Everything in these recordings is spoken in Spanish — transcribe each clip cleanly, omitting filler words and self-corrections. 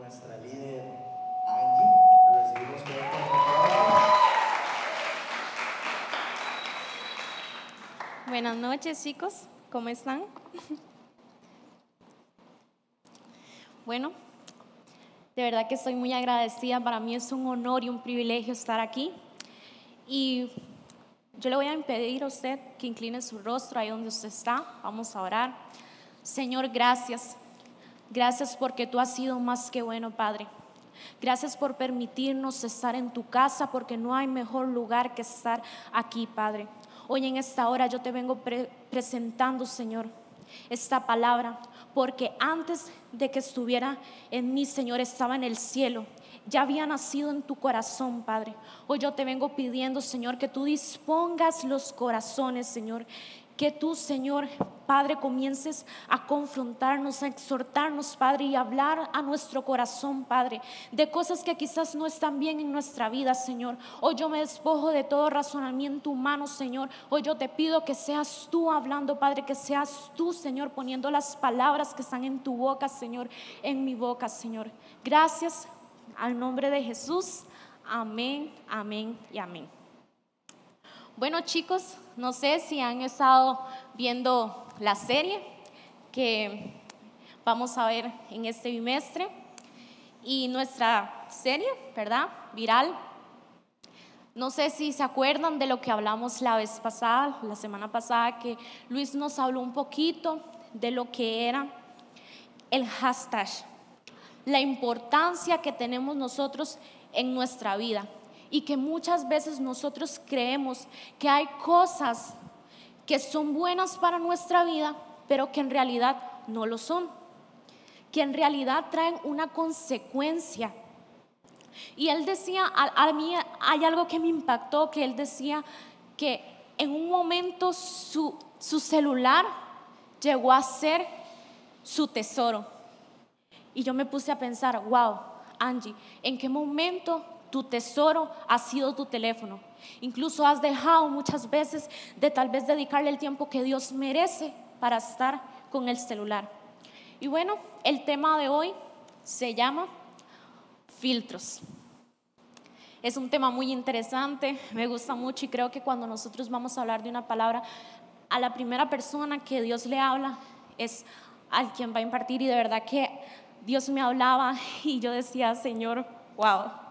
nuestra líder Angie. La recibimos con un fuerte aplauso. Buenas noches, chicos, ¿cómo están? Bueno, de verdad que estoy muy agradecida. Para mí es un honor y un privilegio estar aquí. Y yo le voy a pedir a usted que incline su rostro ahí donde usted está. Vamos a orar. Señor, gracias. Gracias porque tú has sido más que bueno, Padre. Gracias por permitirnos estar en tu casa, porque no hay mejor lugar que estar aquí, Padre. Hoy en esta hora yo te vengo presentando, Señor, esta palabra, porque antes de que estuviera en mí, Señor, estaba en el cielo. Ya había nacido en tu corazón, Padre. Hoy yo te vengo pidiendo, Señor, que tú dispongas los corazones, Señor. Que tú, Señor, Padre, comiences a confrontarnos, a exhortarnos, Padre, y hablar a nuestro corazón, Padre, de cosas que quizás no están bien en nuestra vida, Señor. Hoy yo me despojo de todo razonamiento humano, Señor. Hoy yo te pido que seas tú hablando, Padre, que seas tú, Señor, poniendo las palabras que están en tu boca, Señor, en mi boca, Señor. Gracias, al nombre de Jesús. Amén, amén y amén. Bueno, chicos, no sé si han estado viendo la serie que vamos a ver en este bimestre, y nuestra serie, ¿verdad? Viral. No sé si se acuerdan de lo que hablamos la vez pasada, la semana pasada, que Luis nos habló un poquito de lo que era el hashtag, la importancia que tenemos nosotros en nuestra vida. Y que muchas veces nosotros creemos que hay cosas que son buenas para nuestra vida, pero que en realidad no lo son, que en realidad traen una consecuencia. Y él decía, a mí hay algo que me impactó, que él decía que en un momento su celular llegó a ser su tesoro. Y yo me puse a pensar, wow, Angie, ¿en qué momento tu tesoro ha sido tu teléfono? Incluso has dejado muchas veces de tal vez dedicarle el tiempo que Dios merece para estar con el celular. Y bueno, el tema de hoy se llama filtros. Es un tema muy interesante, me gusta mucho, y creo que cuando nosotros vamos a hablar de una palabra, a la primera persona que Dios le habla es al quien va a impartir. Y de verdad que Dios me hablaba y yo decía, Señor, wow.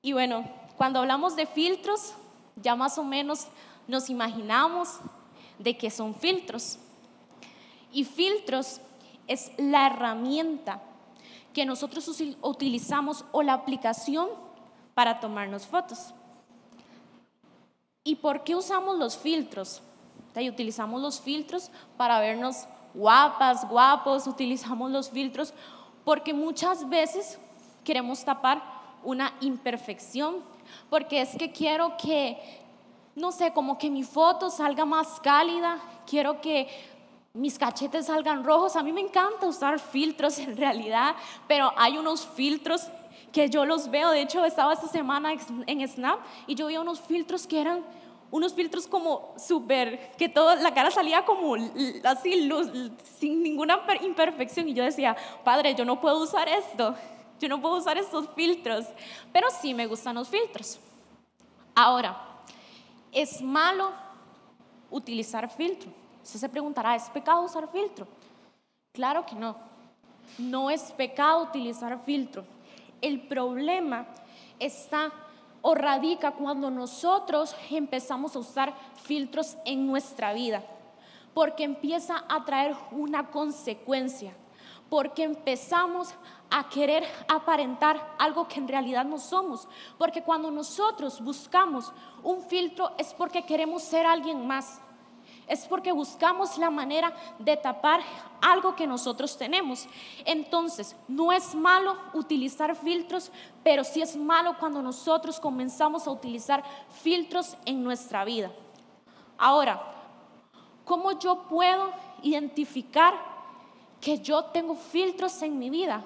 Y bueno, cuando hablamos de filtros, ya más o menos nos imaginamos de qué son filtros. Y filtros es la herramienta que nosotros utilizamos, o la aplicación para tomarnos fotos. ¿Y por qué usamos los filtros? Utilizamos los filtros para vernos guapas, guapos. Utilizamos los filtros porque muchas veces queremos tapar una imperfección, porque es que quiero que, no sé, como que mi foto salga más cálida, quiero que mis cachetes salgan rojos. A mí me encanta usar filtros en realidad, pero hay unos filtros que yo los veo. De hecho, estaba esta semana en Snap y yo vi unos filtros que eran unos filtros como súper, que toda la cara salía como así, luz, sin ninguna imperfección. Y yo decía, Padre, yo no puedo usar esto, yo no puedo usar estos filtros, pero sí me gustan los filtros. Ahora, ¿es malo utilizar filtro? Usted se preguntará, ¿es pecado usar filtro? Claro que no, no es pecado utilizar filtro. El problema está o radica cuando nosotros empezamos a usar filtros en nuestra vida, porque empieza a traer una consecuencia, porque empezamos a querer aparentar algo que en realidad no somos. Porque cuando nosotros buscamos un filtro es porque queremos ser alguien más, es porque buscamos la manera de tapar algo que nosotros tenemos. Entonces, no es malo utilizar filtros, pero sí es malo cuando nosotros comenzamos a utilizar filtros en nuestra vida. Ahora, ¿cómo yo puedo identificar que yo tengo filtros en mi vida?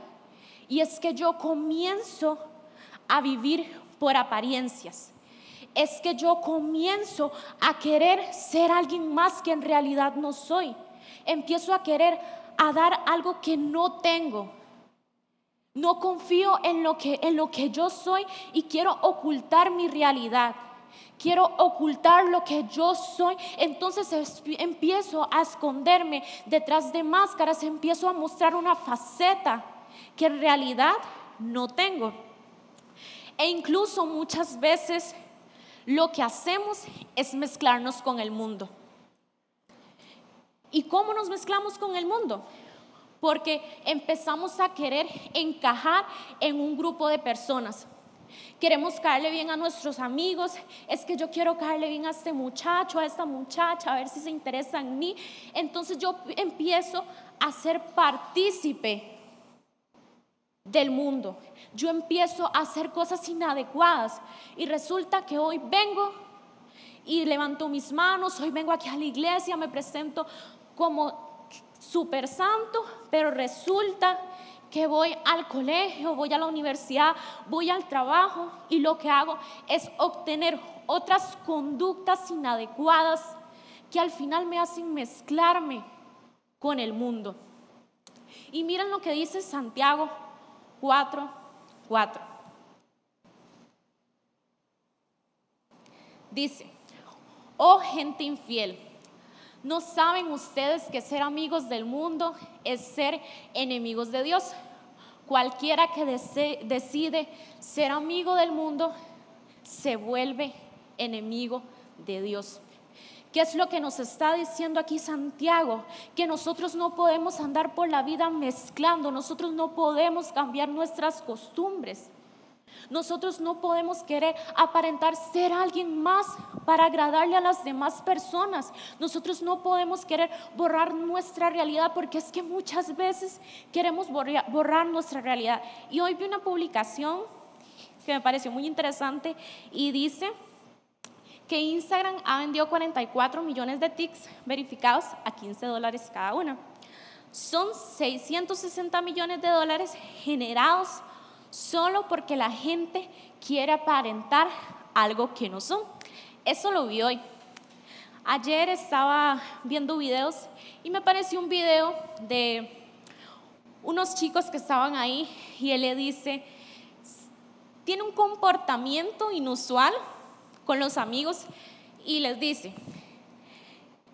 Y es que yo comienzo a vivir por apariencias. Es que yo comienzo a querer ser alguien más que en realidad no soy. Empiezo a querer a dar algo que no tengo. No confío en lo que yo soy y quiero ocultar mi realidad. Quiero ocultar lo que yo soy. Entonces empiezo a esconderme detrás de máscaras. Empiezo a mostrar una faceta que en realidad no tengo. E incluso muchas veces lo que hacemos es mezclarnos con el mundo. ¿Y cómo nos mezclamos con el mundo? Porque empezamos a querer encajar en un grupo de personas. Queremos caerle bien a nuestros amigos. Es que yo quiero caerle bien a este muchacho, a esta muchacha, a ver si se interesa en mí. Entonces yo empiezo a ser partícipe del mundo. Yo empiezo a hacer cosas inadecuadas y resulta que hoy vengo y levanto mis manos. Hoy vengo aquí a la iglesia, me presento como súper santo, pero resulta que voy al colegio, voy a la universidad, voy al trabajo y lo que hago es obtener otras conductas inadecuadas que al final me hacen mezclarme con el mundo. Y miren lo que dice Santiago 4:4. Dice: oh gente infiel, ¿no saben ustedes que ser amigos del mundo es ser enemigos de Dios? Cualquiera que decide ser amigo del mundo se vuelve enemigo de Dios. ¿Qué es lo que nos está diciendo aquí Santiago? Que nosotros no podemos andar por la vida mezclando, nosotros no podemos cambiar nuestras costumbres. Nosotros no podemos querer aparentar ser alguien más para agradarle a las demás personas. Nosotros no podemos querer borrar nuestra realidad, porque es que muchas veces queremos borrar nuestra realidad. Y hoy vi una publicación que me pareció muy interesante y dice que Instagram ha vendido 44 millones de tics verificados a $15 cada una. Son 660 millones de dólares generados solo porque la gente quiere aparentar algo que no son. Eso lo vi hoy. Ayer estaba viendo videos y me pareció un video de unos chicos que estaban ahí y él le dice, tiene un comportamiento inusual con los amigos y les dice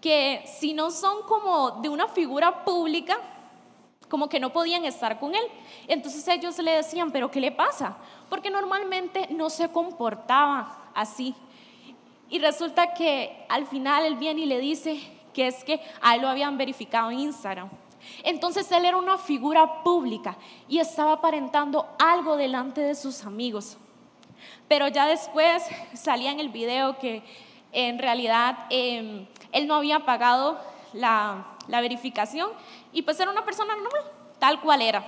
que si no son como de una figura pública, como que no podían estar con él. Entonces ellos le decían, ¿pero qué le pasa? Porque normalmente no se comportaba así. Y resulta que al final él viene y le dice que es que a él lo habían verificado en Instagram. Entonces él era una figura pública y estaba aparentando algo delante de sus amigos. Pero ya después salía en el video que en realidad él no había pagado la verificación y pues era una persona normal, tal cual era.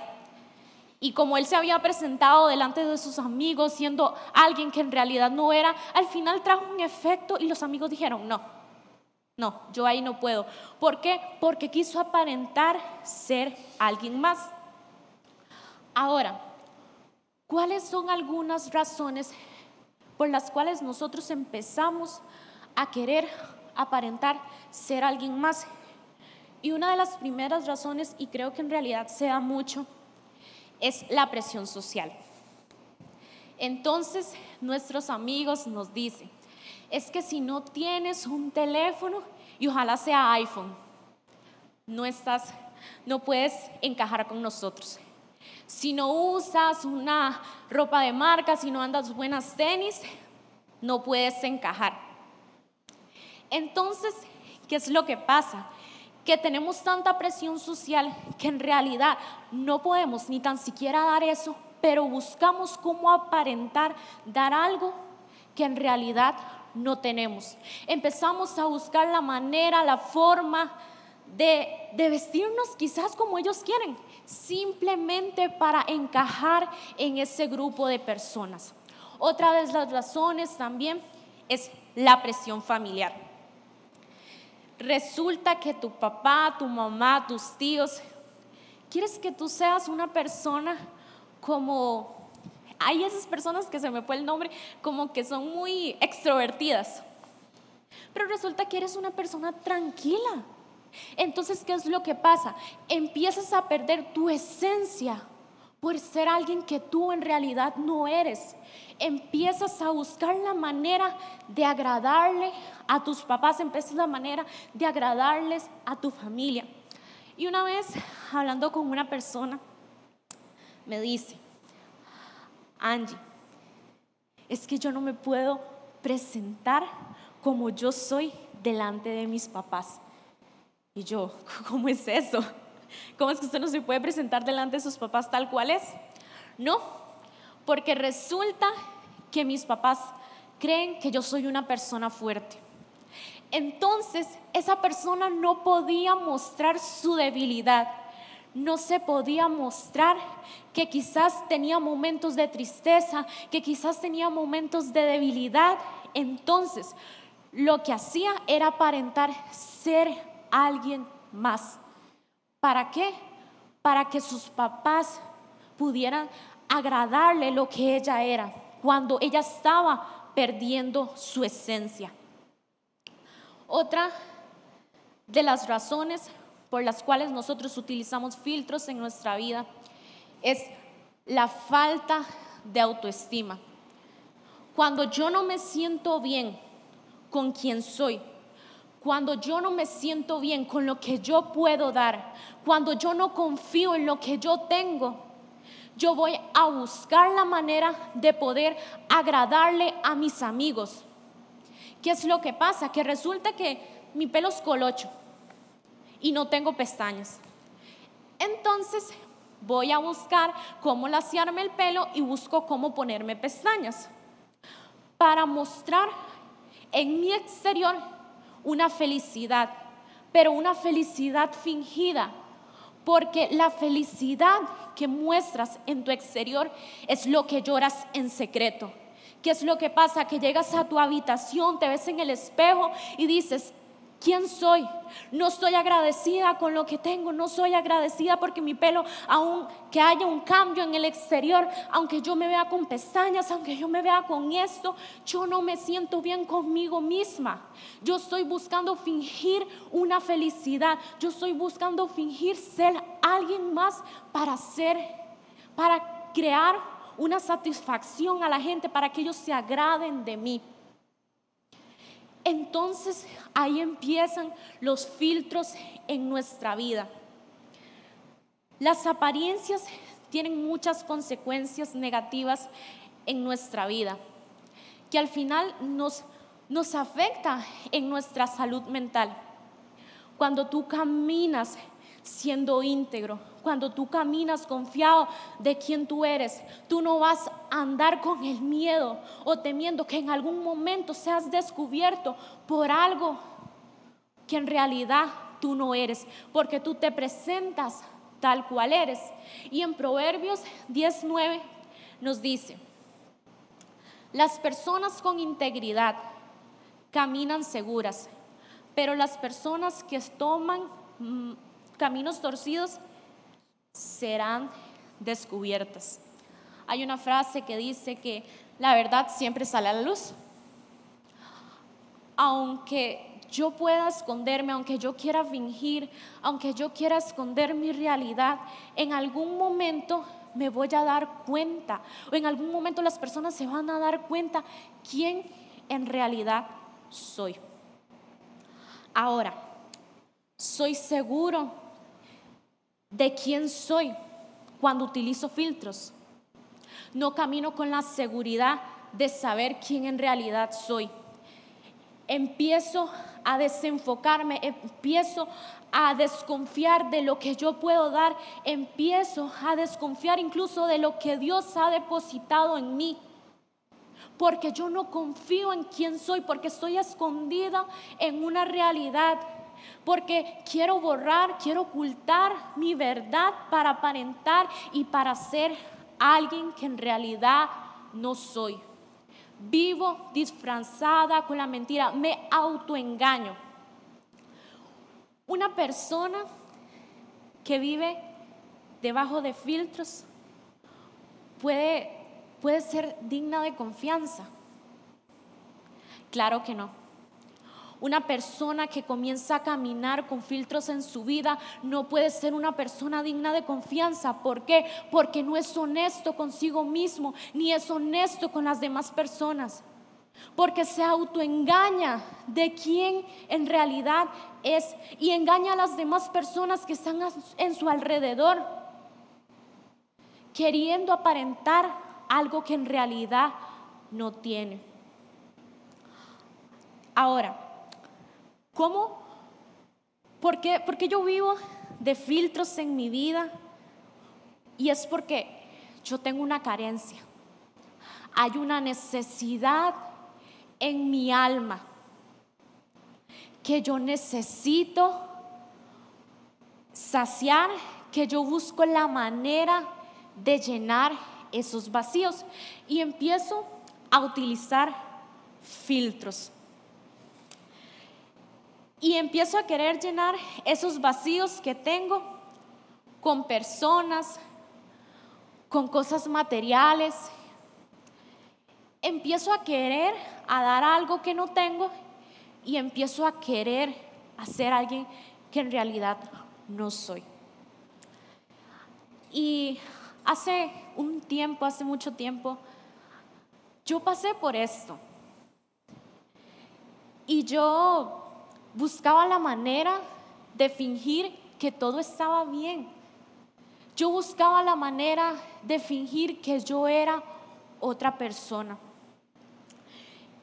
Y como él se había presentado delante de sus amigos siendo alguien que en realidad no era, al final trajo un efecto y los amigos dijeron, no, yo ahí no puedo. ¿Por qué? Porque quiso aparentar ser alguien más. Ahora, ¿cuáles son algunas razones por las cuales nosotros empezamos a querer aparentar ser alguien más? Y una de las primeras razones, y creo que en realidad se da mucho, es la presión social. Entonces nuestros amigos nos dicen, es que si no tienes un teléfono y ojalá sea iPhone, no puedes encajar con nosotros. Si no usas una ropa de marca, si no andas buenas tenis, no puedes encajar. Entonces, ¿qué es lo que pasa? Que tenemos tanta presión social que en realidad no podemos ni tan siquiera dar eso, pero buscamos cómo aparentar dar algo que en realidad no tenemos. Empezamos a buscar la manera, la forma de vestirnos quizás como ellos quieren, simplemente para encajar en ese grupo de personas. Otra de las razones también es la presión familiar. Resulta que tu papá, tu mamá, tus tíos, quieres que tú seas una persona como, hay esas personas que se me fue el nombre, como que son muy extrovertidas, pero resulta que eres una persona tranquila. Entonces, ¿qué es lo que pasa? Empiezas a perder tu esencia por ser alguien que tú en realidad no eres. Empiezas a buscar la manera de agradarle a tus papás, empiezas la manera de agradarles a tu familia. Y una vez, hablando con una persona, me dice: Angie, es que yo no me puedo presentar como yo soy delante de mis papás. Y yo, ¿cómo es eso? ¿Cómo es que usted no se puede presentar delante de sus papás tal cual es? No, porque resulta que mis papás creen que yo soy una persona fuerte. Entonces, esa persona no podía mostrar su debilidad, no se podía mostrar que quizás tenía momentos de tristeza, que quizás tenía momentos de debilidad. Entonces, lo que hacía era aparentar ser alguien más. ¿Para qué? Para que sus papás pudieran agradarle lo que ella era, cuando ella estaba perdiendo su esencia. Otra de las razones por las cuales nosotros utilizamos filtros en nuestra vida es la falta de autoestima. Cuando yo no me siento bien con quien soy, cuando yo no me siento bien con lo que yo puedo dar, cuando yo no confío en lo que yo tengo, yo voy a buscar la manera de poder agradarle a mis amigos. ¿Qué es lo que pasa? Que resulta que mi pelo es colocho y no tengo pestañas. Entonces voy a buscar cómo laciarme el pelo y busco cómo ponerme pestañas para mostrar en mi exterior una felicidad, pero una felicidad fingida, porque la felicidad que muestras en tu exterior es lo que lloras en secreto. ¿Qué es lo que pasa? Que llegas a tu habitación, te ves en el espejo y dices: ¿quién soy? No estoy agradecida con lo que tengo, no soy agradecida porque mi pelo, aunque haya un cambio en el exterior, aunque yo me vea con pestañas, aunque yo me vea con esto, yo no me siento bien conmigo misma. Yo estoy buscando fingir una felicidad, yo estoy buscando fingir ser alguien más para crear una satisfacción a la gente, para que ellos se agraden de mí. Entonces ahí empiezan los filtros en nuestra vida. Las apariencias tienen muchas consecuencias negativas en nuestra vida, que al final nos afecta en nuestra salud mental. Cuando tú caminas siendo íntegro, cuando tú caminas confiado de quién tú eres, tú no vas a andar con el miedo o temiendo que en algún momento seas descubierto por algo que en realidad tú no eres, porque tú te presentas tal cual eres. Y en Proverbios 10:9 nos dice: las personas con integridad caminan seguras, pero las personas que toman caminos torcidos serán descubiertas. Hay una frase que dice que la verdad siempre sale a la luz. Aunque yo pueda esconderme, aunque yo quiera fingir, aunque yo quiera esconder mi realidad, en algún momento me voy a dar cuenta, o en algún momento las personas se van a dar cuenta quién en realidad soy. Ahora, soy seguro de quién soy cuando utilizo filtros. No camino con la seguridad de saber quién en realidad soy. Empiezo a desenfocarme, empiezo a desconfiar de lo que yo puedo dar, empiezo a desconfiar incluso de lo que Dios ha depositado en mí, porque yo no confío en quién soy, porque estoy escondida en una realidad, porque quiero borrar, quiero ocultar mi verdad para aparentar y para ser alguien que en realidad no soy. Vivo disfrazada con la mentira, me autoengaño. Una persona que vive debajo de filtros puede ser digna de confianza. Claro que no. Una persona que comienza a caminar con filtros en su vida no puede ser una persona digna de confianza. ¿Por qué? Porque no es honesto consigo mismo, ni es honesto con las demás personas. Porque se autoengaña de quién en realidad es y engaña a las demás personas que están en su alrededor, queriendo aparentar algo que en realidad no tiene. Ahora, ¿cómo? ¿Por qué yo vivo de filtros en mi vida? Y es porque yo tengo una carencia. Hay una necesidad en mi alma que yo necesito saciar, que yo busco la manera de llenar esos vacíos y empiezo a utilizar filtros. Y empiezo a querer llenar esos vacíos que tengo con personas, con cosas materiales. Empiezo a querer a dar algo que no tengo y empiezo a querer a ser alguien que en realidad no soy. Y hace mucho tiempo, yo pasé por esto. Y yo buscaba la manera de fingir que todo estaba bien. Yo buscaba la manera de fingir que yo era otra persona.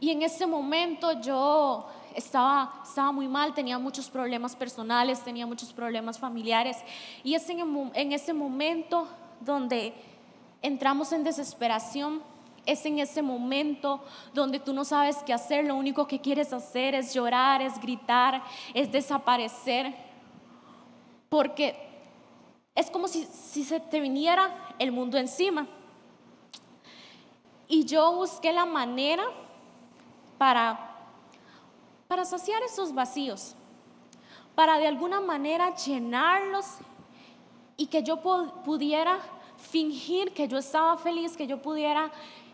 Y en ese momento yo estaba muy mal, tenía muchos problemas personales, tenía muchos problemas familiares. Y es en ese momento donde entramos en desesperación. Es en ese momento donde tú no sabes qué hacer, lo único que quieres hacer es llorar, es gritar, es desaparecer, porque es como si se te viniera el mundo encima. Y yo busqué la manera para saciar esos vacíos, para de alguna manera llenarlos y que yo pudiera fingir que yo estaba feliz, que yo pudiera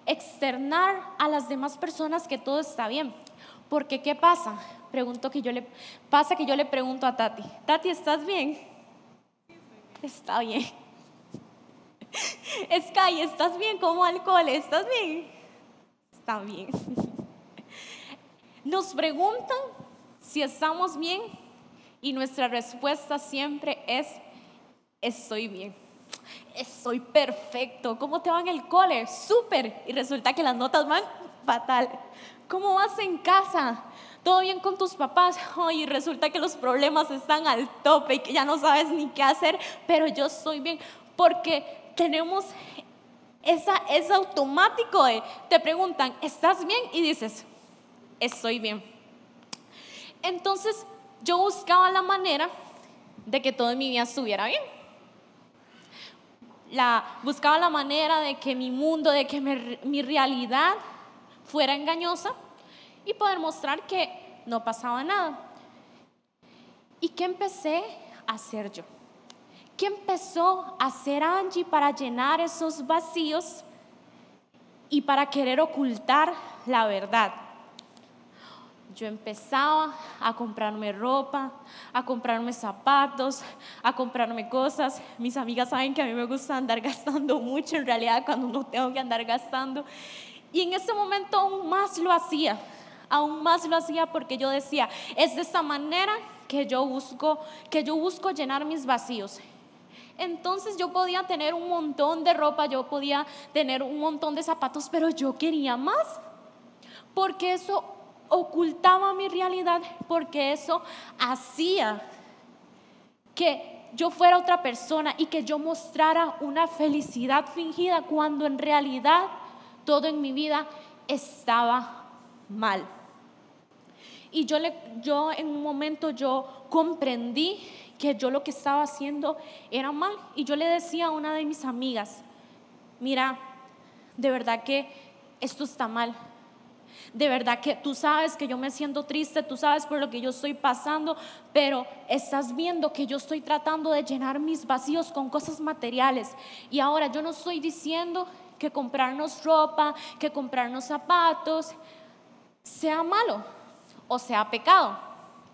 externar a las demás personas que todo está bien. Porque ¿qué pasa? Que yo le pregunto a Tati, Tati, ¿estás bien? Está bien. Sky, ¿estás bien? ¿Cómo alcohol? ¿Estás bien? Está bien. Nos preguntan si estamos bien y nuestra respuesta siempre es: estoy bien, estoy perfecto. ¿Cómo te va en el cole? Súper. Y resulta que las notas van fatal. ¿Cómo vas en casa? ¿Todo bien con tus papás? Y resulta que los problemas están al tope y que ya no sabes ni qué hacer, pero yo estoy bien. Porque tenemos es automático. Te preguntan, ¿estás bien? Y dices, estoy bien. Entonces yo buscaba la manera de que todo en mi vida estuviera bien. Buscaba la manera de que mi mundo, de que mi realidad fuera engañosa y poder mostrar que no pasaba nada. ¿Y qué empecé a hacer yo? ¿Qué empezó a hacer Angie para llenar esos vacíos y para querer ocultar la verdad? Yo empezaba a comprarme ropa, a comprarme zapatos, a comprarme cosas. Mis amigas saben que a mí me gusta andar gastando mucho, en realidad, cuando no tengo que andar gastando. Y en ese momento aún más lo hacía porque yo decía, es de esta manera que yo busco llenar mis vacíos. Entonces yo podía tener un montón de ropa, yo podía tener un montón de zapatos, pero yo quería más, porque eso ocultaba mi realidad, porque eso hacía que yo fuera otra persona y que yo mostrara una felicidad fingida cuando en realidad todo en mi vida estaba mal. Y yo en un momento yo comprendí que yo lo que estaba haciendo era mal, y yo le decía a una de mis amigas, mira, de verdad que esto está mal. De verdad que tú sabes que yo me siento triste, tú sabes por lo que yo estoy pasando, pero estás viendo que yo estoy tratando de llenar mis vacíos con cosas materiales. Y ahora yo no estoy diciendo que comprarnos ropa, que comprarnos zapatos sea malo o sea pecado.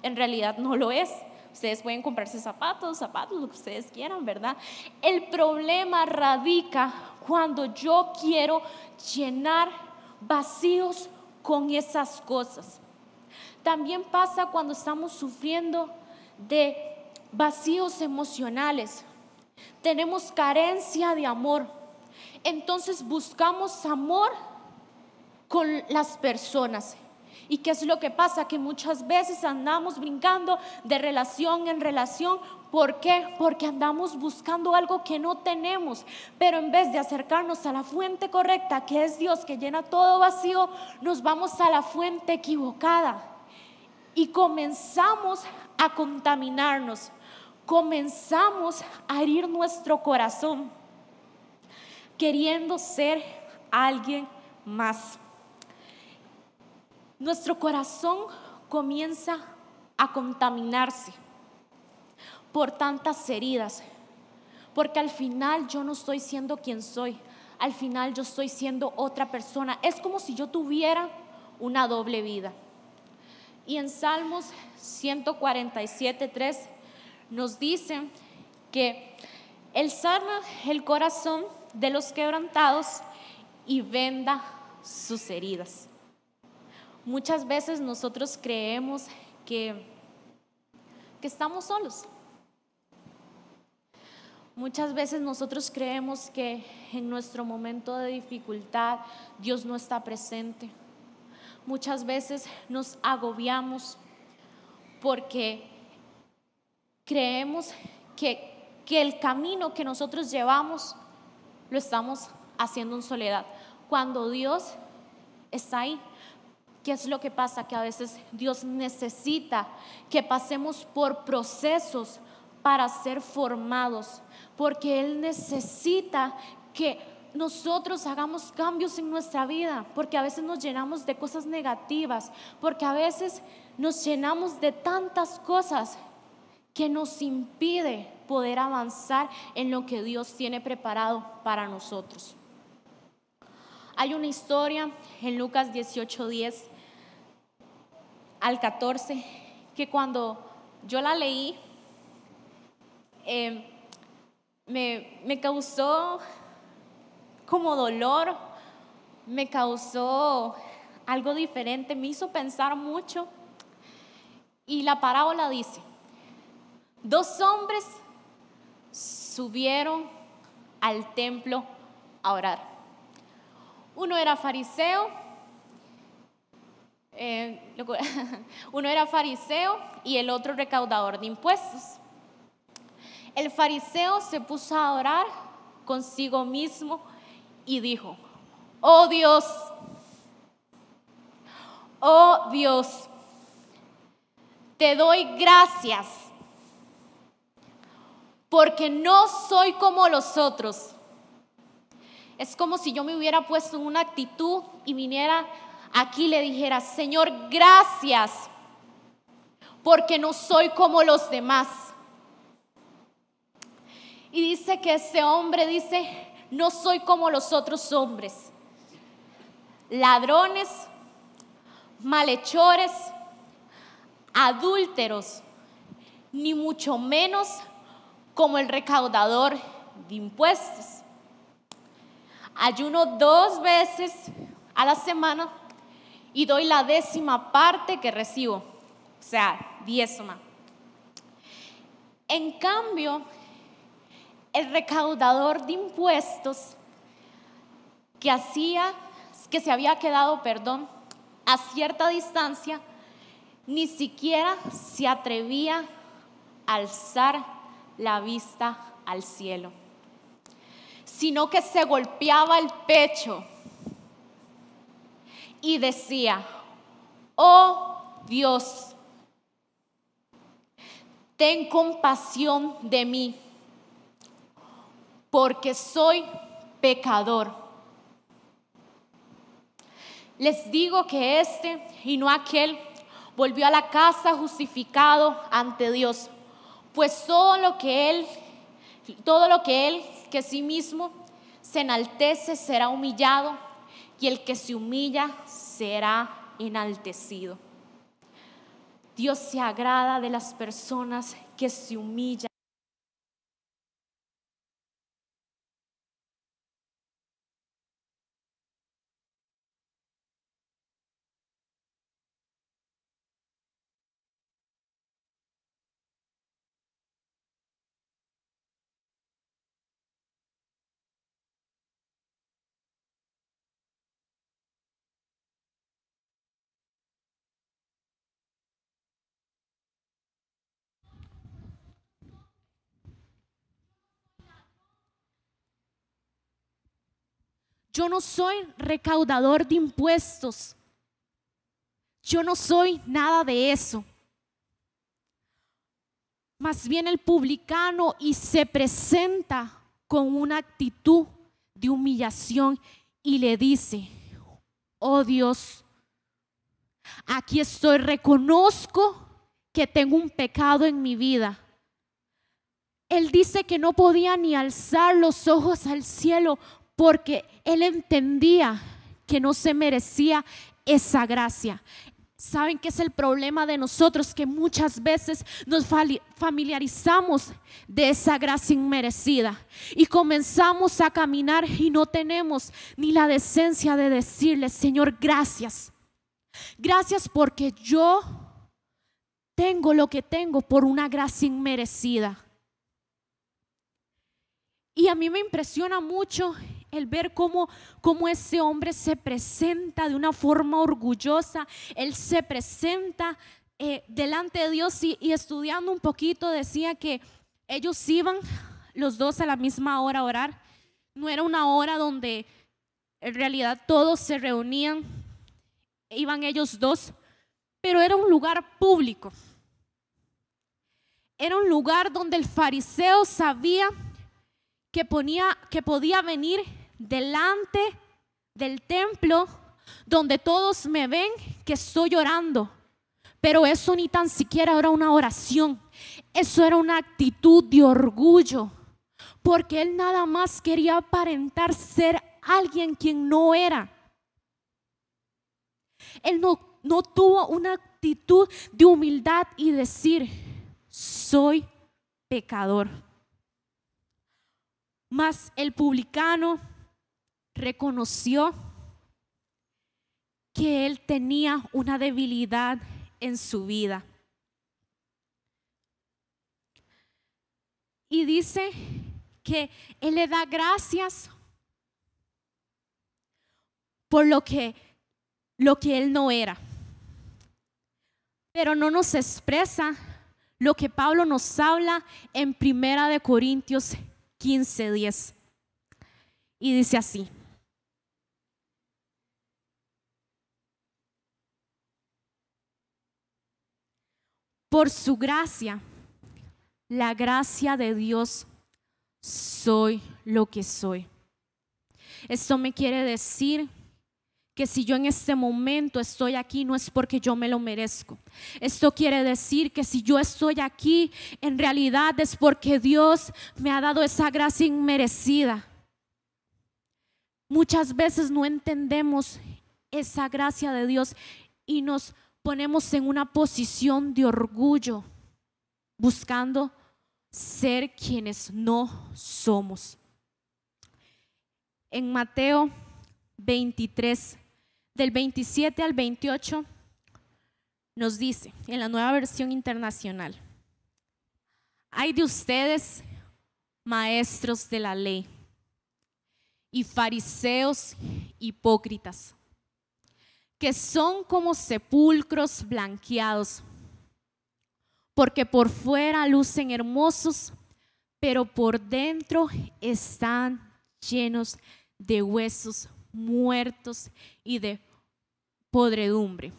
En realidad no lo es. Ustedes pueden comprarse zapatos, lo que ustedes quieran, ¿verdad? El problema radica cuando yo quiero llenar vacíos con esas cosas. También pasa cuando estamos sufriendo de vacíos emocionales. Tenemos carencia de amor. Entonces buscamos amor con las personas. ¿Y qué es lo que pasa? Que muchas veces andamos brincando de relación en relación. ¿Por qué? Porque andamos buscando algo que no tenemos. Pero en vez de acercarnos a la fuente correcta, que es Dios, que llena todo vacío, nos vamos a la fuente equivocada. Y comenzamos a contaminarnos. Comenzamos a herir nuestro corazón, queriendo ser alguien más. Nuestro corazón comienza a contaminarse por tantas heridas, porque al final yo no estoy siendo quien soy, al final yo estoy siendo otra persona. Es como si yo tuviera una doble vida. Y en Salmos 147:3 nos dice que Él sana el corazón de los quebrantados y venda sus heridas. Muchas veces nosotros creemos que estamos solos. Muchas veces nosotros creemos que en nuestro momento de dificultad Dios no está presente. Muchas veces nos agobiamos porque creemos que el camino que nosotros llevamos lo estamos haciendo en soledad, cuando Dios está ahí. ¿Qué es lo que pasa? Que a veces Dios necesita que pasemos por procesos para ser formados, porque Él necesita que nosotros hagamos cambios en nuestra vida, porque a veces nos llenamos de cosas negativas, porque a veces nos llenamos de tantas cosas que nos impide poder avanzar en lo que Dios tiene preparado para nosotros. Hay una historia en Lucas 18:10 al 14 que cuando yo la leí me causó como dolor, me causó algo diferente, me hizo pensar mucho. Y la parábola dice: 2 hombres subieron al templo a orar. Uno era fariseo y el otro recaudador de impuestos. El fariseo se puso a orar consigo mismo y dijo: oh Dios, te doy gracias porque no soy como los otros. Es como si yo me hubiera puesto en una actitud y viniera aquí y le dijera: Señor, gracias porque no soy como los demás. Y dice que ese hombre dice: no soy como los otros hombres, ladrones, malhechores, adúlteros, ni mucho menos como el recaudador de impuestos. Ayuno 2 veces a la semana y doy la 10ª parte que recibo, o sea, 10ª. En cambio, el recaudador de impuestos que se había quedado, a cierta distancia, ni siquiera se atrevía a alzar la vista al cielo, sino que se golpeaba el pecho y decía: oh Dios, ten compasión de mí, porque soy pecador. Les digo que este y no aquel volvió a la casa justificado ante Dios, pues todo lo que él que sí mismo se enaltece será humillado, y el que se humilla será enaltecido. Dios se agrada de las personas que se humillan. Yo no soy recaudador de impuestos. Yo no soy nada de eso. Más bien el publicano y se presenta con una actitud de humillación y le dice: oh Dios, aquí estoy, reconozco que tengo un pecado en mi vida. Él dice que no podía ni alzar los ojos al cielo porque él entendía que no se merecía esa gracia. ¿Saben qué es el problema de nosotros? Que muchas veces nos familiarizamos de esa gracia inmerecida y comenzamos a caminar y no tenemos ni la decencia de decirle: Señor, gracias. Gracias porque yo tengo lo que tengo por una gracia inmerecida. Y a mí me impresiona mucho el ver cómo ese hombre se presenta de una forma orgullosa. Él se presenta delante de Dios y estudiando un poquito decía que ellos iban los dos a la misma hora a orar. No era una hora donde en realidad todos se reunían, iban ellos dos, pero era un lugar público. Era un lugar donde el fariseo sabía que podía venir delante del templo donde todos me ven que estoy orando, pero eso ni tan siquiera era una oración. Eso era una actitud de orgullo, porque él nada más quería aparentar ser alguien quien no era. Él no tuvo una actitud de humildad y decir: soy pecador. Mas el publicano reconoció que él tenía una debilidad en su vida. Y dice que él le da gracias por lo que él no era. Pero no nos expresa lo que Pablo nos habla en 1 Corintios 15:10. Y dice así: por su gracia, la gracia de Dios, soy lo que soy. Esto me quiere decir que si yo en este momento estoy aquí, no es porque yo me lo merezco. Esto quiere decir que si yo estoy aquí, en realidad es porque Dios me ha dado esa gracia inmerecida. Muchas veces no entendemos esa gracia de Dios y nos ponemos en una posición de orgullo, buscando ser quienes no somos. En Mateo 23, del 27 al 28, nos dice en la Nueva Versión Internacional: ay de ustedes, maestros de la ley y fariseos hipócritas, que son como sepulcros blanqueados, porque por fuera lucen hermosos, pero por dentro están llenos de huesos muertos y de podredumbre.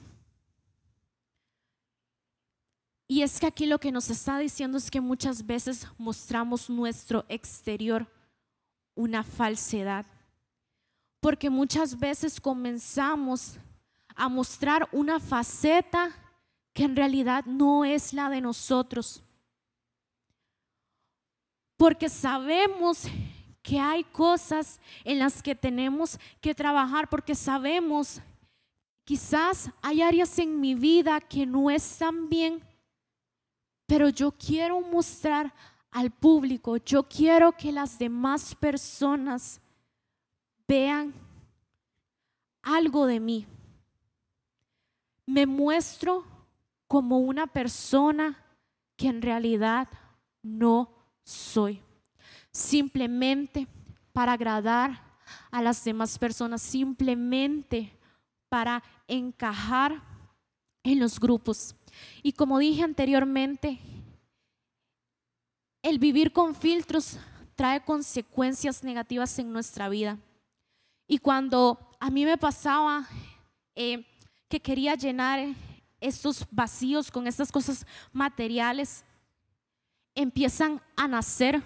Y es que aquí lo que nos está diciendo es que muchas veces mostramos nuestro exterior una falsedad, porque muchas veces comenzamos a mostrar una faceta que en realidad no es la de nosotros, porque sabemos que hay cosas en las que tenemos que trabajar, porque sabemos Quizás hay áreas en mi vida que no están bien, pero yo quiero mostrar al público, yo quiero que las demás personas vean algo de mí. Me muestro como una persona que en realidad no soy, simplemente para agradar a las demás personas, simplemente para encajar en los grupos. Y como dije anteriormente, el vivir con filtros trae consecuencias negativas en nuestra vida. Y cuando a mí me pasaba que quería llenar estos vacíos con estas cosas materiales, empiezan a nacer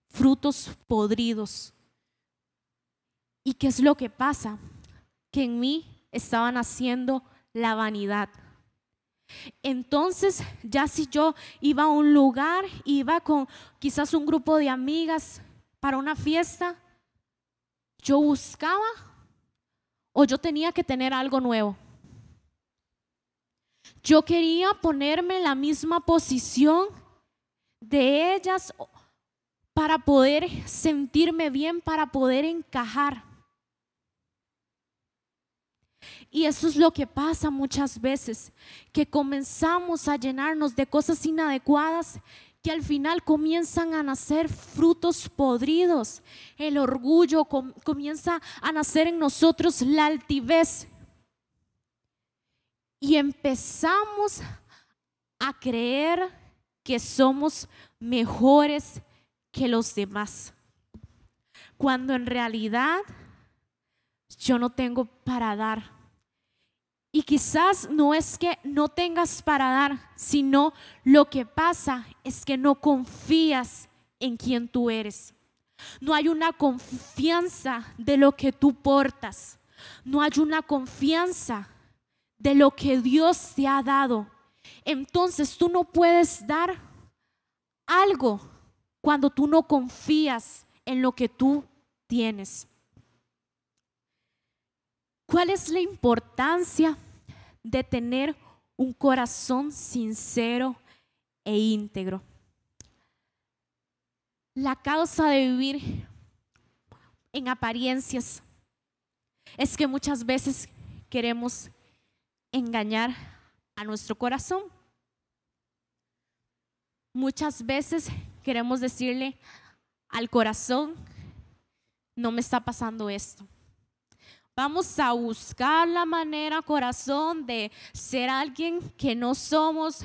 frutos podridos. ¿Y qué es lo que pasa? Que en mí estaba naciendo la vanidad. Entonces, ya si yo iba a un lugar, iba con quizás un grupo de amigas para una fiesta, yo buscaba o yo tenía que tener algo nuevo. Yo quería ponerme en la misma posición de ellas para poder sentirme bien, para poder encajar. Y eso es lo que pasa muchas veces, que comenzamos a llenarnos de cosas inadecuadas que al final comienzan a nacer frutos podridos. El orgullo comienza a nacer en nosotros, la altivez. Y empezamos a creer que somos mejores que los demás, cuando en realidad yo no tengo para dar. Y quizás no es que no tengas para dar, sino lo que pasa es que no confías en quien tú eres. No hay una confianza de lo que tú portas. No hay una confianza de lo que Dios te ha dado. Entonces tú no puedes dar algo cuando tú no confías en lo que tú tienes. ¿Cuál es la importancia de tener un corazón sincero e íntegro? La causa de vivir en apariencias es que muchas veces queremos engañar a nuestro corazón. Muchas veces queremos decirle al corazón: no me está pasando esto. Vamos a buscar la manera, corazón, de ser alguien que no somos.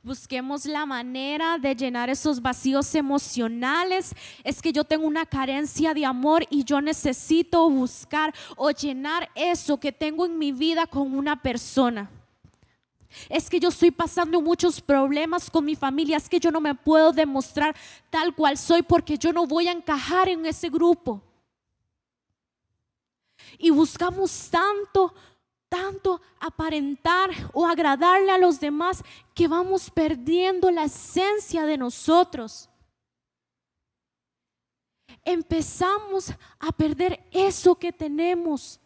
Busquemos la manera de llenar esos vacíos emocionales. Es que yo tengo una carencia de amor y yo necesito buscar o llenar eso que tengo en mi vida con una persona. Es que yo estoy pasando muchos problemas con mi familia. Es que yo no me puedo demostrar tal cual soy porque yo no voy a encajar en ese grupo. Y buscamos tanto aparentar o agradarle a los demás que vamos perdiendo la esencia de nosotros. Empezamos a perder eso que tenemos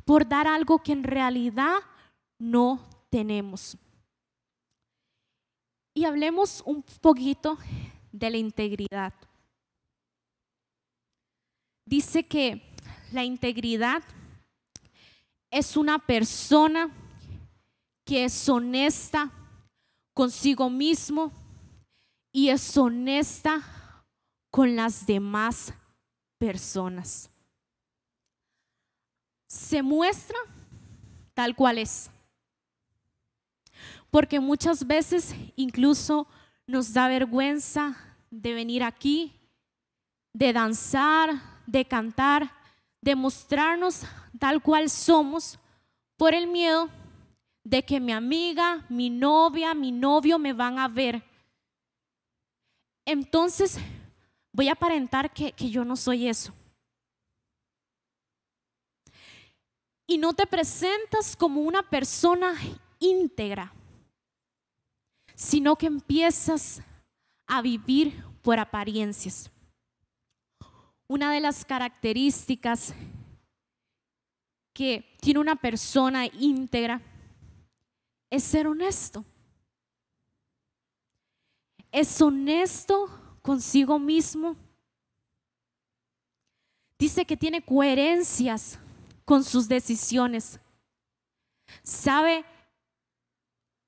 por dar algo que en realidad no tenemos. Y hablemos un poquito de la integridad. Dice que la integridad es una persona que es honesta consigo mismo y es honesta con las demás personas. Se muestra tal cual es. Porque muchas veces incluso nos da vergüenza de venir aquí, de danzar, de cantar, de mostrarnos tal cual somos, por el miedo de que mi amiga, mi novia, mi novio me van a ver. Entonces voy a aparentar que yo no soy eso. Y no te presentas como una persona íntegra, sino que empiezas a vivir por apariencias. Una de las características que tiene una persona íntegra es ser honesto. Es honesto consigo mismo. Dice que tiene coherencias con sus decisiones. Sabe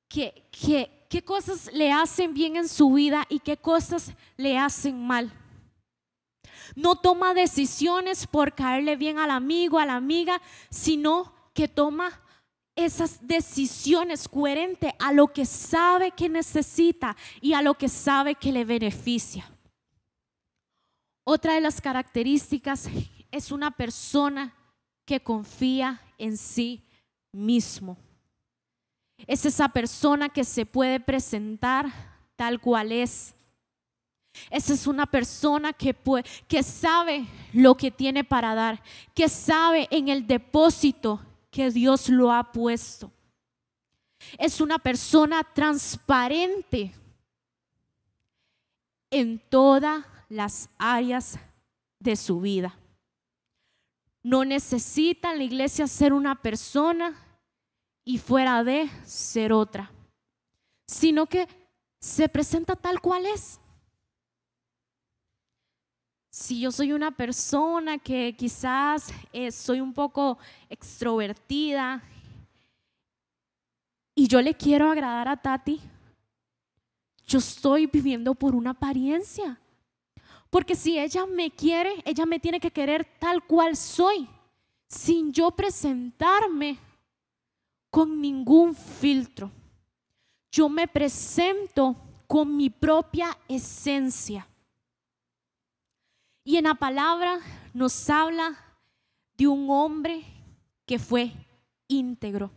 qué cosas le hacen bien en su vida y qué cosas le hacen mal. No toma decisiones por caerle bien al amigo, a la amiga, sino que toma esas decisiones coherentes a lo que sabe que necesita y a lo que sabe que le beneficia. Otra de las características es una persona que confía en sí mismo. Es esa persona que se puede presentar tal cual es. Esa es una persona que sabe lo que tiene para dar, que sabe en el depósito que Dios lo ha puesto. Es una persona transparente en todas las áreas de su vida. No necesita en la iglesia ser una persona y fuera de ser otra, sino que se presenta tal cual es. Si yo soy una persona que quizás soy un poco extrovertida y yo le quiero agradar a Tati, yo estoy viviendo por una apariencia. Porque si ella me quiere, ella me tiene que querer tal cual soy, sin yo presentarme con ningún filtro. Yo me presento con mi propia esencia. Y en la palabra nos habla de un hombre que fue íntegro.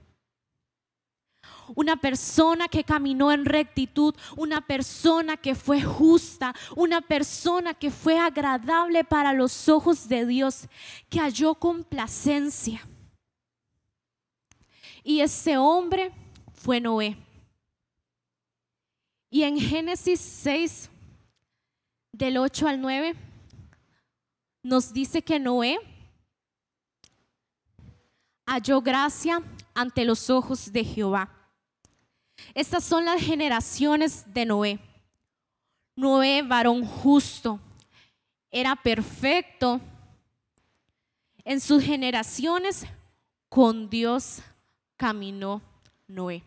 Una persona que caminó en rectitud, una persona que fue justa, una persona que fue agradable para los ojos de Dios, que halló complacencia. Y ese hombre fue Noé. Y en Génesis 6, del 8 al 9, nos dice que Noé halló gracia ante los ojos de Jehová. Estas son las generaciones de Noé. Noé, varón justo, era perfecto. En sus generaciones con Dios caminó Noé.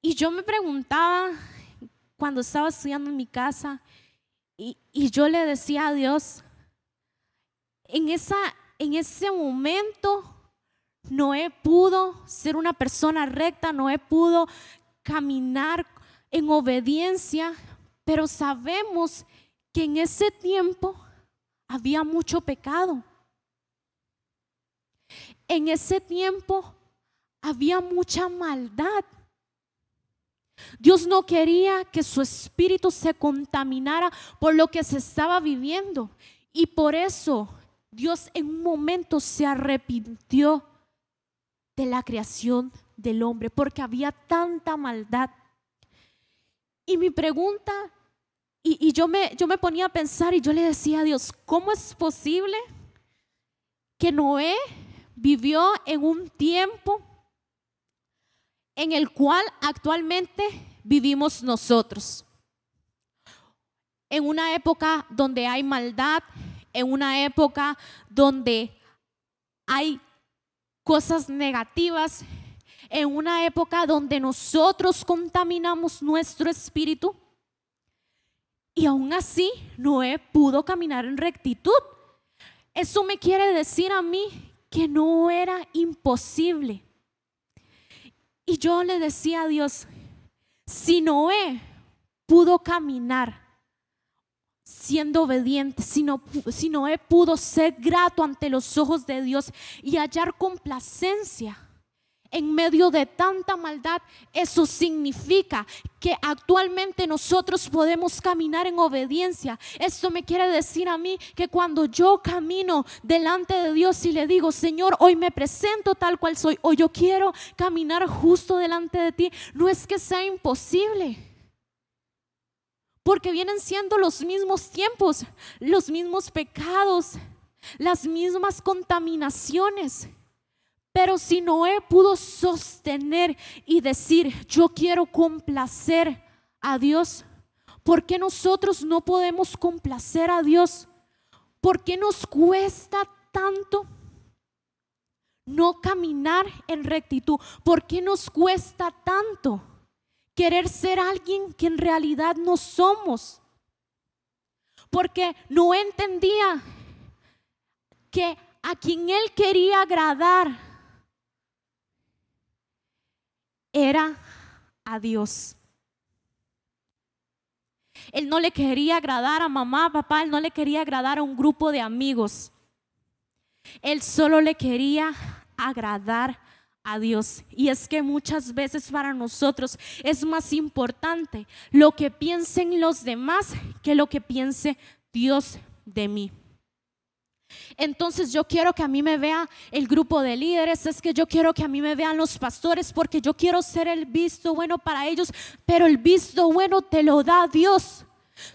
Y yo me preguntaba cuando estaba estudiando en mi casa y yo le decía a Dios, en ese momento Noé pudo ser una persona recta, Noé pudo caminar en obediencia, pero sabemos que en ese tiempo había mucho pecado. En ese tiempo había mucha maldad. Dios no quería que su espíritu se contaminara por lo que se estaba viviendo. Y por eso Dios en un momento se arrepintió de la creación del hombre, porque había tanta maldad. Y mi pregunta, y yo me ponía a pensar y yo le decía a Dios, ¿cómo es posible que Noé vivió en un tiempo en el cual actualmente vivimos nosotros? En una época donde hay maldad, en una época donde hay cosas negativas, en una época donde nosotros contaminamos nuestro espíritu. Y aún así Noé pudo caminar en rectitud. Eso me quiere decir a mí que no era imposible. Y yo le decía a Dios, si Noé pudo caminar siendo obediente, si Noé pudo ser grato ante los ojos de Dios y hallar complacencia en medio de tanta maldad, eso significa que actualmente nosotros podemos caminar en obediencia. Esto me quiere decir a mí que cuando yo camino delante de Dios y le digo, Señor, hoy me presento tal cual soy, hoy yo quiero caminar justo delante de ti, no es que sea imposible, porque vienen siendo los mismos tiempos, los mismos pecados, las mismas contaminaciones. Pero si Noé pudo sostener y decir, yo quiero complacer a Dios, ¿por qué nosotros no podemos complacer a Dios? ¿Por qué nos cuesta tanto no caminar en rectitud? ¿Por qué nos cuesta tanto querer ser alguien que en realidad no somos? Porque no entendía que a quien él quería agradar era a Dios. Él no le quería agradar a mamá, papá, él no le quería agradar a un grupo de amigos. Él solo le quería agradar a Dios. Y es que muchas veces para nosotros es más importante lo que piensen los demás que lo que piense Dios de mí. Entonces yo quiero que a mí me vea el grupo de líderes, es que yo quiero que a mí me vean los pastores, porque yo quiero ser el visto bueno para ellos, pero el visto bueno te lo da Dios.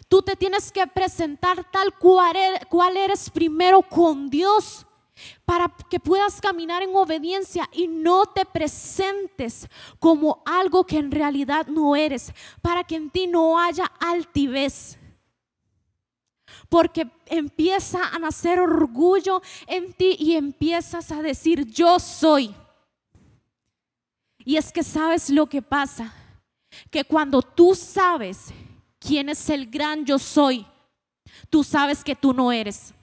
Tú te tienes que presentar tal cual eres primero con Dios, para que puedas caminar en obediencia y no te presentes como algo que en realidad no eres, para que en ti no haya altivez. Porque empieza a nacer orgullo en ti y empiezas a decir yo soy. Y es que sabes lo que pasa, que cuando tú sabes quién es el gran yo soy, tú sabes que tú no eres.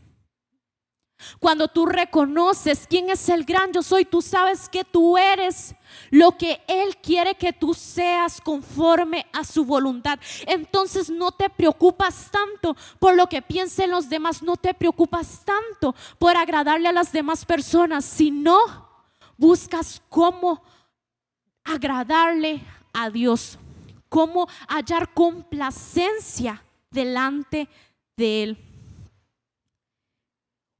Cuando tú reconoces quién es el gran yo soy, tú sabes que tú eres lo que Él quiere que tú seas conforme a su voluntad. Entonces no te preocupas tanto por lo que piensen los demás, no te preocupas tanto por agradarle a las demás personas, sino buscas cómo agradarle a Dios, cómo hallar complacencia delante de Él.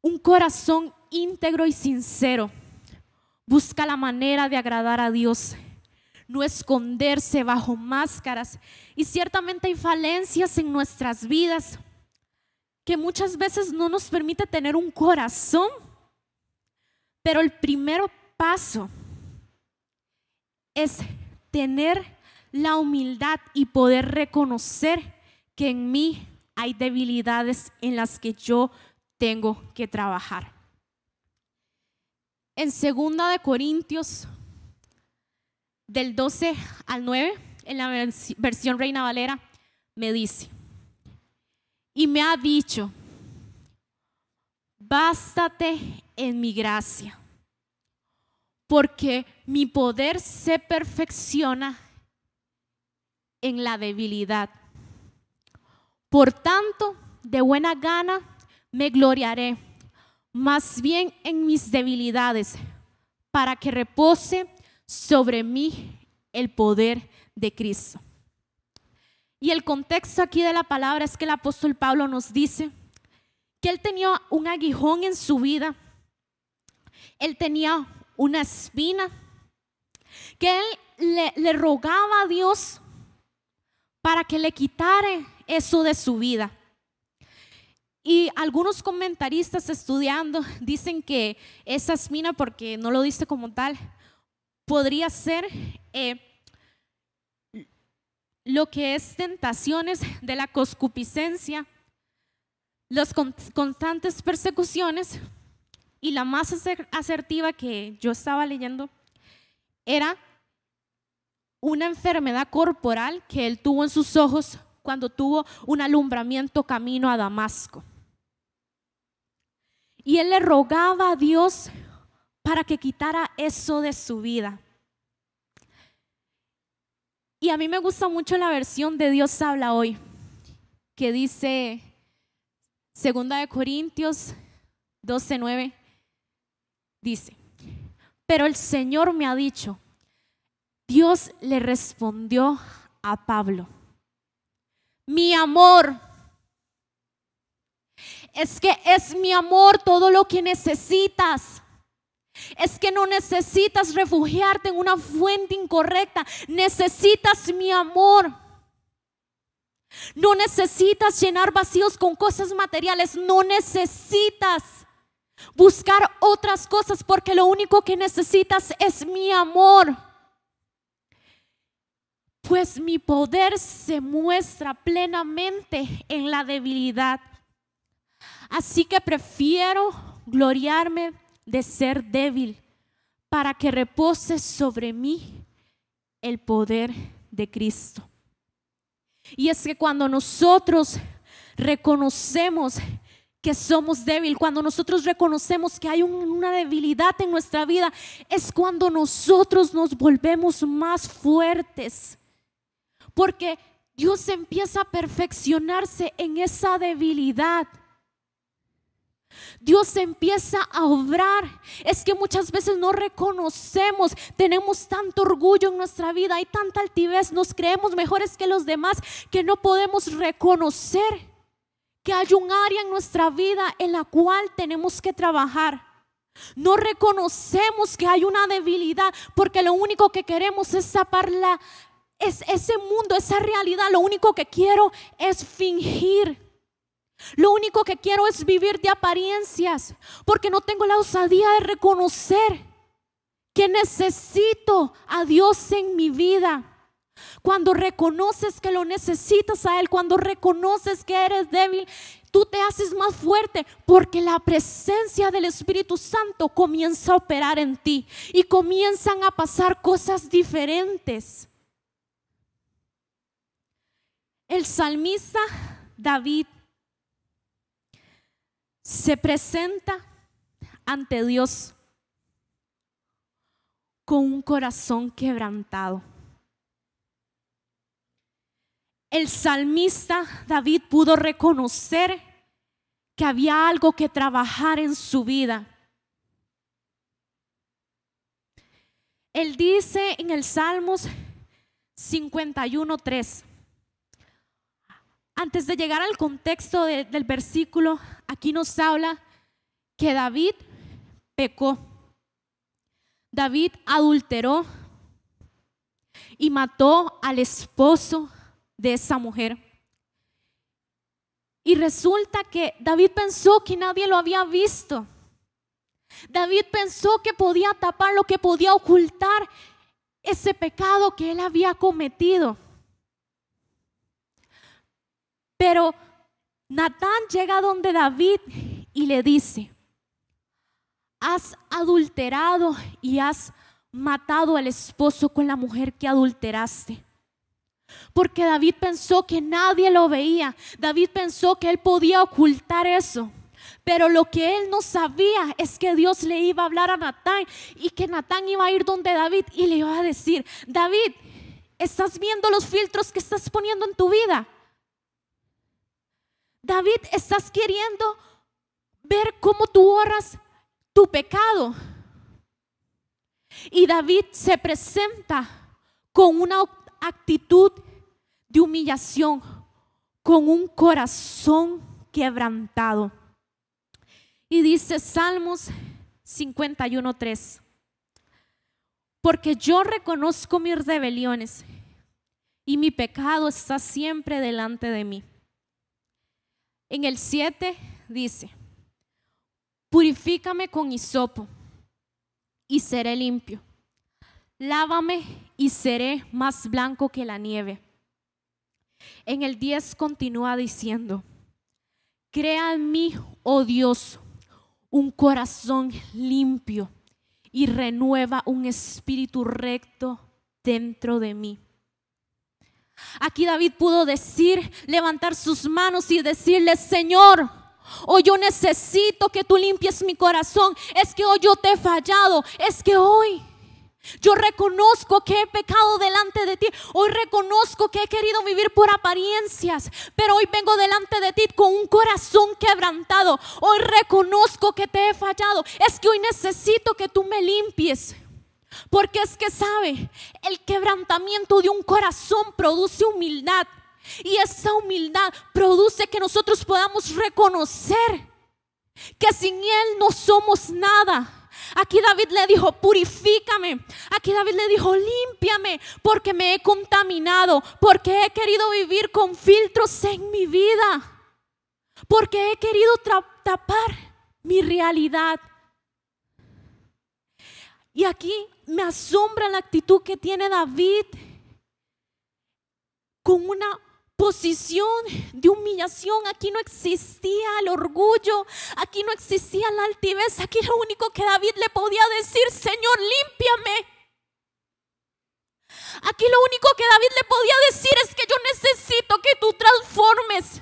Un corazón íntegro y sincero busca la manera de agradar a Dios, no esconderse bajo máscaras. Y ciertamente hay falencias en nuestras vidas que muchas veces no nos permite tener un corazón, pero el primer paso es tener la humildad y poder reconocer que en mí hay debilidades en las que yo tengo que trabajar. En 2 de Corintios del 12 al 9, en la versión Reina Valera, me dice: y me ha dicho, bástate en mi gracia, porque mi poder se perfecciona en la debilidad. Por tanto, de buena gana me gloriaré más bien en mis debilidades, para que repose sobre mí el poder de Cristo. Y el contexto aquí de la palabra es que el apóstol Pablo nos dice que él tenía un aguijón en su vida, él tenía una espina, que él le rogaba a Dios para que le quitara eso de su vida. Y algunos comentaristas estudiando dicen que esa espina, porque no lo dice como tal, podría ser lo que es tentaciones de la concupiscencia, las constantes persecuciones, y la más asertiva que yo estaba leyendo era una enfermedad corporal que él tuvo en sus ojos cuando tuvo un alumbramiento camino a Damasco. Y él le rogaba a Dios para que quitara eso de su vida. Y a mí me gusta mucho la versión de Dios habla hoy, que dice 2 de Corintios 12:9, dice: pero el Señor me ha dicho, Dios le respondió a Pablo, mi amor, es que es mi amor todo lo que necesitas. Es que no necesitas refugiarte en una fuente incorrecta, necesitas mi amor. No necesitas llenar vacíos con cosas materiales, no necesitas buscar otras cosas, porque lo único que necesitas es mi amor. Pues mi poder se muestra plenamente en la debilidad. Así que prefiero gloriarme de ser débil para que repose sobre mí el poder de Cristo. Y es que cuando nosotros reconocemos que somos débiles, cuando nosotros reconocemos que hay una debilidad en nuestra vida, es cuando nosotros nos volvemos más fuertes. Porque Dios empieza a perfeccionarse en esa debilidad. Dios empieza a obrar. Es que muchas veces no reconocemos, tenemos tanto orgullo en nuestra vida, hay tanta altivez, nos creemos mejores que los demás, que no podemos reconocer que hay un área en nuestra vida en la cual tenemos que trabajar. No reconocemos que hay una debilidad, porque lo único que queremos es taparla. Es ese mundo, esa realidad. Lo único que quiero es fingir. Lo único que quiero es vivir de apariencias, porque no tengo la osadía de reconocer que necesito a Dios en mi vida. Cuando reconoces que lo necesitas a Él, cuando reconoces que eres débil, tú te haces más fuerte, porque la presencia del Espíritu Santo comienza a operar en ti y comienzan a pasar cosas diferentes. El salmista David se presenta ante Dios con un corazón quebrantado. El salmista David pudo reconocer que había algo que trabajar en su vida. Él dice en el Salmos 51:3. Antes de llegar al contexto del versículo, aquí nos habla que David pecó. David adulteró y mató al esposo de esa mujer. Y resulta que David pensó que nadie lo había visto. David pensó que podía tapar, lo que podía ocultar ese pecado que él había cometido. Pero Natán llega donde David y le dice: has adulterado y has matado al esposo con la mujer que adulteraste. Porque David pensó que nadie lo veía. David pensó que él podía ocultar eso. Pero lo que él no sabía es que Dios le iba a hablar a Natán, y que Natán iba a ir donde David y le iba a decir: David, ¿estás viendo los filtros que estás poniendo en tu vida? David, ¿estás queriendo ver cómo tú borras tu pecado? Y David se presenta con una actitud de humillación, con un corazón quebrantado. Y dice Salmos 51:3: porque yo reconozco mis rebeliones y mi pecado está siempre delante de mí. En el 7 dice: purifícame con hisopo y seré limpio. Lávame y seré más blanco que la nieve. En el 10 continúa diciendo: crea en mí, oh Dios, un corazón limpio y renueva un espíritu recto dentro de mí. Aquí David pudo decir, levantar sus manos y decirle: Señor, hoy yo necesito que tú limpies mi corazón. Es que hoy yo te he fallado. Es que hoy yo reconozco que he pecado delante de ti. Hoy reconozco que he querido vivir por apariencias, pero hoy vengo delante de ti con un corazón quebrantado. Hoy reconozco que te he fallado. Es que hoy necesito que tú me limpies. Porque es que sabe, el quebrantamiento de un corazón produce humildad, y esa humildad produce que nosotros podamos reconocer que sin Él no somos nada. Aquí David le dijo: purifícame. Aquí David le dijo: límpiame, porque me he contaminado, porque he querido vivir con filtros en mi vida, porque he querido tapar mi realidad. Y aquí me asombra la actitud que tiene David, con una posición de humillación. Aquí no existía el orgullo, aquí no existía la altivez. Aquí lo único que David le podía decir: Señor, límpiame. Aquí lo único que David le podía decir es que yo necesito que tú transformes.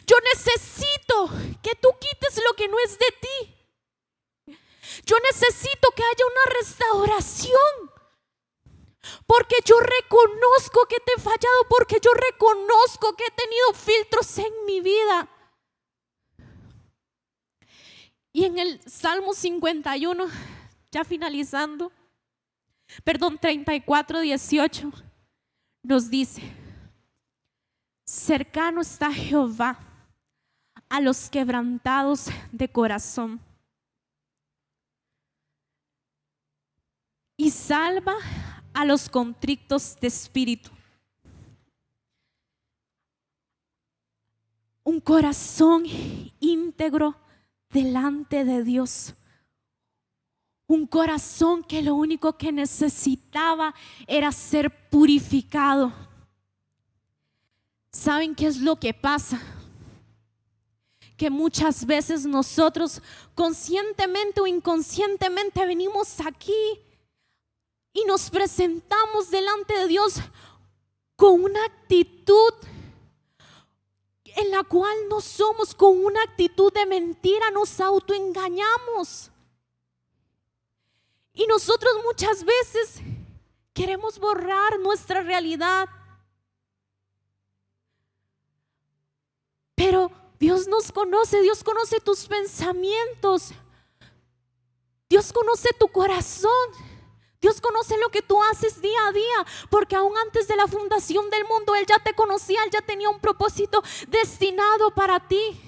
Yo necesito que tú quites lo que no es de ti. Yo necesito que haya una restauración. Porque yo reconozco que te he fallado, porque yo reconozco que he tenido filtros en mi vida. Y en el Salmo 51, ya finalizando, 34:18, nos dice: cercano está Jehová a los quebrantados de corazón y salva a los contritos de espíritu. Un corazón íntegro delante de Dios. Un corazón que lo único que necesitaba era ser purificado. ¿Saben qué es lo que pasa? Que muchas veces nosotros, conscientemente o inconscientemente, venimos aquí y nos presentamos delante de Dios con una actitud en la cual no somos, con una actitud de mentira. Nos autoengañamos. Y nosotros muchas veces queremos borrar nuestra realidad. Pero Dios nos conoce, Dios conoce tus pensamientos, Dios conoce tu corazón, Dios conoce lo que tú haces día a día, porque aún antes de la fundación del mundo Él ya te conocía, Él ya tenía un propósito destinado para ti.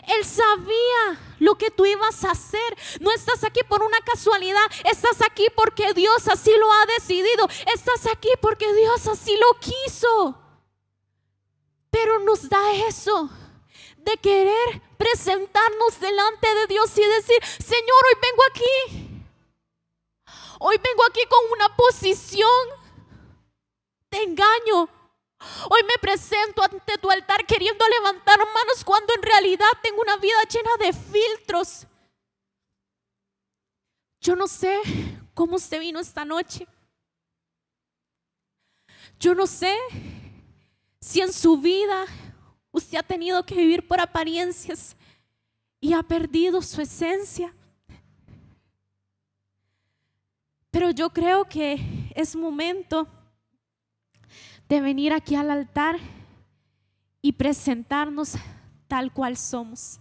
Él sabía lo que tú ibas a hacer. No estás aquí por una casualidad, estás aquí porque Dios así lo ha decidido, estás aquí porque Dios así lo quiso. Pero nos da eso de querer presentarnos delante de Dios y decir: Señor, hoy vengo aquí. Hoy vengo aquí con una posición de engaño. Hoy me presento ante tu altar queriendo levantar manos, cuando en realidad tengo una vida llena de filtros. Yo no sé cómo usted vino esta noche. Yo no sé si en su vida usted ha tenido que vivir por apariencias y ha perdido su esencia. Pero yo creo que es momento de venir aquí al altar y presentarnos tal cual somos.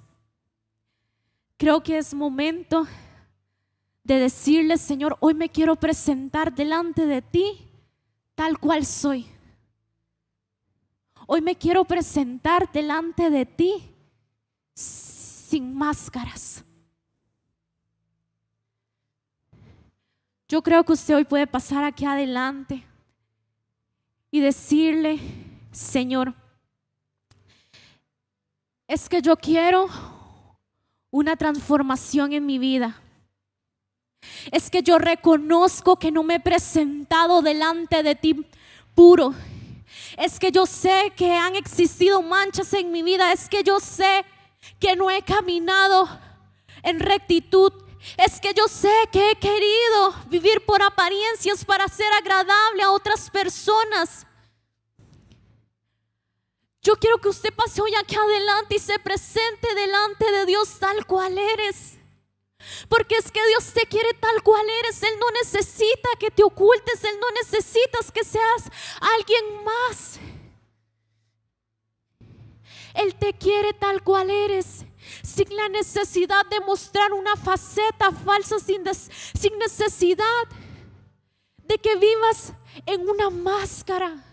Creo que es momento de decirle: Señor, hoy me quiero presentar delante de ti tal cual soy. Hoy me quiero presentar delante de ti sin máscaras. Yo creo que usted hoy puede pasar aquí adelante y decirle: Señor, es que yo quiero una transformación en mi vida. Es que yo reconozco que no me he presentado delante de ti puro. Es que yo sé que han existido manchas en mi vida. Es que yo sé que no he caminado en rectitud. Es que yo sé que he querido vivir por apariencias para ser agradable a otras personas. Yo quiero que usted pase hoy aquí adelante y se presente delante de Dios tal cual eres. Porque es que Dios te quiere tal cual eres. Él no necesita que te ocultes. Él no necesita que seas alguien más. Él te quiere tal cual eres, sin la necesidad de mostrar una faceta falsa, sin necesidad de que vivas en una máscara,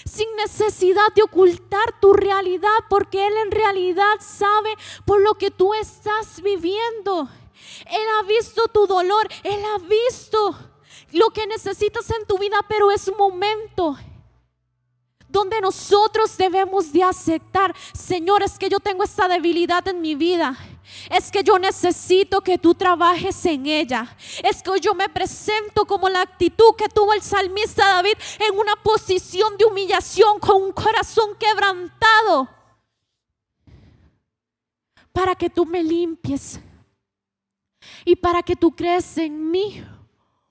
sin necesidad de ocultar tu realidad, porque Él en realidad sabe por lo que tú estás viviendo. Él ha visto tu dolor, Él ha visto lo que necesitas en tu vida, pero es un momento donde nosotros debemos de aceptar: Señor, es que yo tengo esta debilidad en mi vida. Es que yo necesito que tú trabajes en ella. Es que hoy yo me presento como la actitud que tuvo el salmista David, en una posición de humillación, con un corazón quebrantado, para que tú me limpies y para que tú crees en mí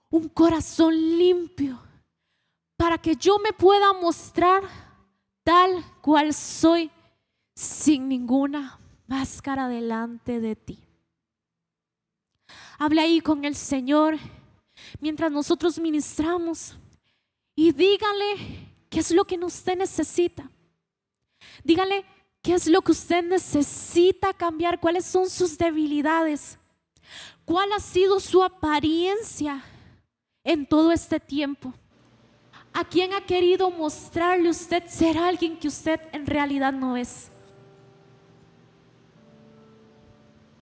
un corazón limpio, para que yo me pueda mostrar tal cual soy, sin ninguna máscara delante de ti. Hable ahí con el Señor mientras nosotros ministramos y dígale qué es lo que usted necesita. Dígale qué es lo que usted necesita cambiar, cuáles son sus debilidades, cuál ha sido su apariencia en todo este tiempo. ¿A quién ha querido mostrarle usted ser alguien que usted en realidad no es?